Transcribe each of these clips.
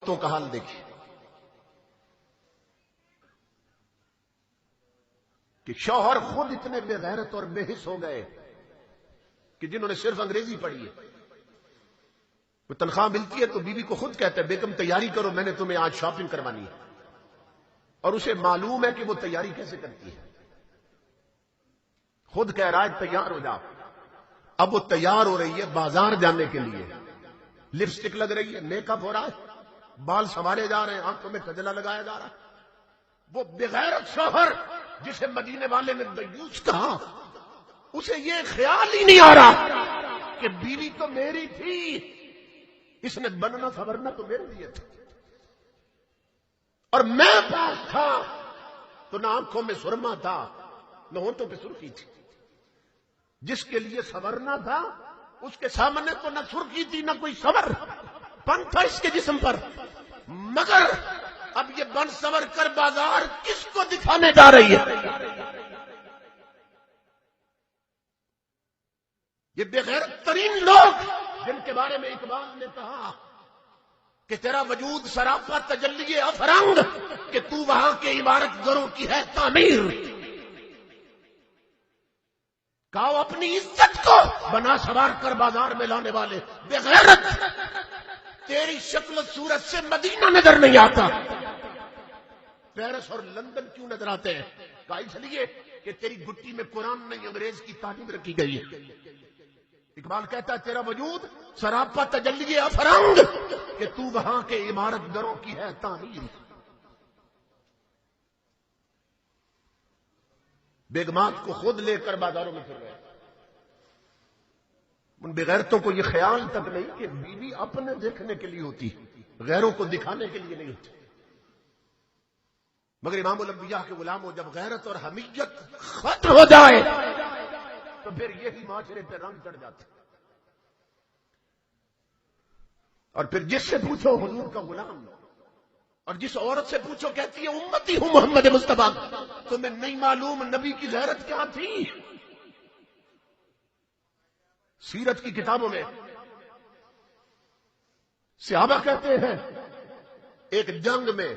عورتوں کا حال دیکھیے کہ شوہر خود اتنے بے غیرت اور بے حس ہو گئے کہ جنہوں نے صرف انگریزی پڑھی ہے، وہ تنخواہ ملتی ہے تو بیوی کو خود کہتا ہے بیگم تیاری کرو، میں نے تمہیں آج شاپنگ کروانی ہے، اور اسے معلوم ہے کہ وہ تیاری کیسے کرتی ہے، خود کہہ رہا ہے تیار ہو جا۔ اب وہ تیار ہو رہی ہے بازار جانے کے لیے، لپسٹک لگ رہی ہے، میک اپ ہو رہا ہے، بال سنوارے جا رہے ہیں، آنکھوں میں کجلا لگایا جا رہا ہے۔ وہ بغیرت شوہر جسے مدینے والے نے دیوس کہا، اسے یہ خیال ہی نہیں آ رہا کہ بیوی تو میری تھی، اس نے بننا سنورنا تو میرے لیے تھا، اور میں پاس تھا تو نہ آنکھوں میں سرما تھا نہ ہونٹوں پہ سرخی تھی، جس کے لیے سنورنا تھا اس کے سامنے تو نہ سرخی تھی نہ کوئی سنور پن تھا اس کے جسم پر، مگر اب یہ بن سنور کر بازار کس کو دکھانے جا رہی ہے؟ یہ بے غیرت ترین لوگ جن کے بارے میں اقبال نے کہا کہ تیرا وجود سراپا تجلی افرنگ، کہ تو وہاں کے عمارت گروں کی ہے تعمیر، کہا اپنی عزت کو بنا سوار کر بازار میں لانے والے بے غیرت، تیری شکل و صورت سے مدینہ نظر نہیں آتا، پیرس اور لندن کیوں نظر آتے ہیں؟ کہا اس لیے کہ تیری گٹی میں قرآن نہیں انگریز کی تعلیم رکھی گئی ہے۔ اقبال کہتا ہے تیرا وجود سراپا تجلی افرنگ، کہ تو وہاں کے عمارت گروں کی ہے تعمیر۔ بیگمات کو خود لے کر بازاروں میں پھر رہے، ان بغیرتوں کو یہ خیال تک نہیں کہ بیوی اپنے دیکھنے کے لیے ہوتی، غیروں کو دکھانے کے لیے نہیں ہوتی۔ مگر امام الانبیاء کے غلاموں، جب غیرت اور حمیت ختم ہو جائے تو پھر یہی معاشرے پہ رنگ چڑھ جاتے، اور پھر جس سے پوچھو حضور کا غلام، اور جس عورت سے پوچھو کہتی ہے امتی ہوں محمد مصطفیٰ، تمہیں نہیں معلوم نبی کی غیرت کیا تھی۔ سیرت کی کتابوں میں صحابہ کہتے ہیں ایک جنگ میں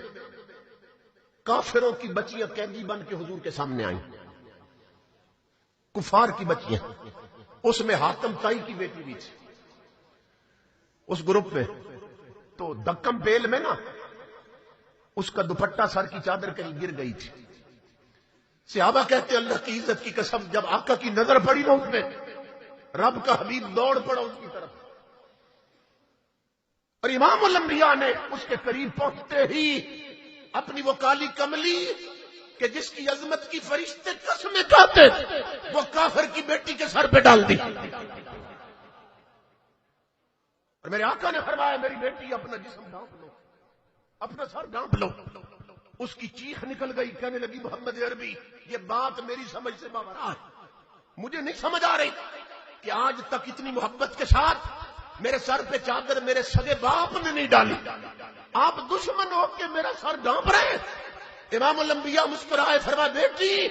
کافروں کی بچیاں قیدی بن کے حضور کے سامنے آئیں، کفار کی بچیاں، اس میں حاتم تائی کی بیٹی بھی تھی اس گروپ میں، تو دکم بیل میں نا اس کا دوپٹہ سر کی چادر کہیں گر گئی تھی۔ صحابہ کہتے ہیں اللہ کی عزت کی قسم، جب آقا کی نظر پڑی نا اس میں، رب کا حبیب دوڑ پڑا اس کی طرف، اور امام الانبیاء نے اس کے قریب پہنچتے ہی اپنی وہ کالی کملی کہ جس کی عظمت کی فرشتے قسمیں کھاتے وہ کافر کی بیٹی کے سر پہ ڈال دی، اور میرے آقا نے فرمایا میری بیٹی اپنا جسم ڈھانپ لو، اپنا سر ڈھانپ لو۔ اس کی چیخ نکل گئی، کہنے لگی محمد عربی یہ بات میری سمجھ سے باہر ہے، مجھے نہیں سمجھ آ رہی کہ آج تک اتنی محبت کے ساتھ میرے سر پہ چادر میرے سگے باپ نے نہیں ڈالی، آپ دشمن ہو کے میرا سر ڈھانپ رہے ہیں۔ امام الانبیاء مسکرائے، فرمایا بیٹی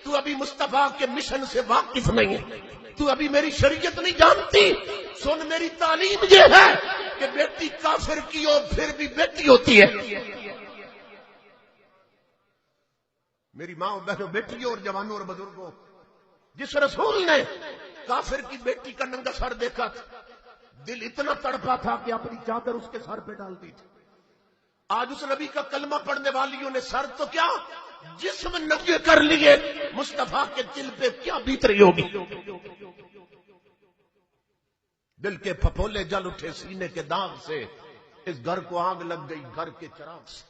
تو ابھی مصطفیٰ کے مشن سے واقف نہیں ہے، تو ابھی میری شریعت نہیں جانتی، سن میری تعلیم یہ ہے کہ بیٹی کافر کی ہو پھر بھی بیٹی ہوتی ہے۔ میری ماں بہنوں بیٹیوں اور جوانوں اور بزرگوں، جس رسول نے کافر کی بیٹی کا ننگا سر دیکھا دل اتنا تڑپا تھا کہ اپنی چادر اس کے سر پہ ڈال دی تھی۔ آج اس نبی کا کلمہ پڑھنے والیوں نے سر تو کیا جسم ننگے کر لیے، مصطفیٰ کے دل پہ کیا بیت رہی ہوگی۔ دل کے پھپھولے جل اٹھے سینے کے داغ سے، اس گھر کو آگ لگ گئی گھر کے چراغ سے۔